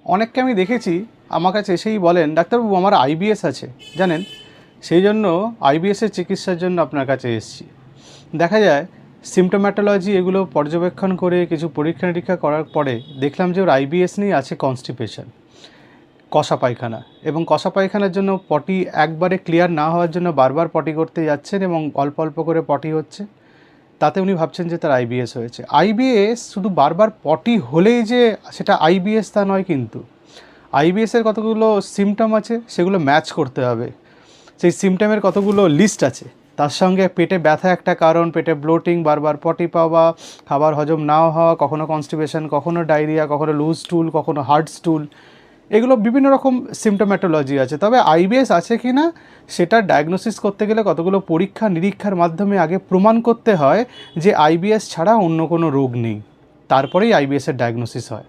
অনেককে আমি দেখেছি আমার কাছে এসেই বলেন, ডাক্তারবাবু আমার আইবিএস আছে জানেন, সেই জন্য আইবিএসের চিকিৎসার জন্য আপনার কাছে এসেছি। দেখা যায় সিমটোম্যাটোলজি এগুলো পর্যবেক্ষণ করে কিছু পরীক্ষা নিরীক্ষা করার পরে দেখলাম যে ওর আইবিএস নিয়ে আছে কনস্টিপেশন, কষা পায়খানা, এবং কষা পায়খানার জন্য পটি একবারে ক্লিয়ার না হওয়ার জন্য বারবার পটি করতে যাচ্ছেন এবং অল্প অল্প করে পটি হচ্ছে। তাতে উনি ভাবছেন যে তার আইবিএস হয়েছে। আইবিএস শুধু বারবার পটি হলেই যে সেটা আইবিএস তা নয়, কিন্তু আইবিএসের কতগুলো সিমটম আছে সেগুলো ম্যাচ করতে হবে। সেই সিমটমের কতগুলো লিস্ট আছে, তার সঙ্গে পেটে ব্যথা একটা কারণ, পেটে ব্লোটিং, বারবার পটি পাওয়া, খাবার হজম নাও হওয়া, কখনো কনস্টিপেশন, কখনো ডায়রিয়া, কখনো লুজ স্টুল, কখনো হার্ড স্টুল, এগুলো বিভিন্ন রকম সিমটোম্যাটোলজি আছে। তবে আইবিএস আছে কি না সেটা ডায়াগনোসিস করতে গেলে কতগুলো পরীক্ষা নিরীক্ষার মাধ্যমে আগে প্রমাণ করতে হয় যে আইবিএস ছাড়া অন্য কোনো রোগ নেই, তারপরেই আইবিএসের ডায়াগনোসিস হয়।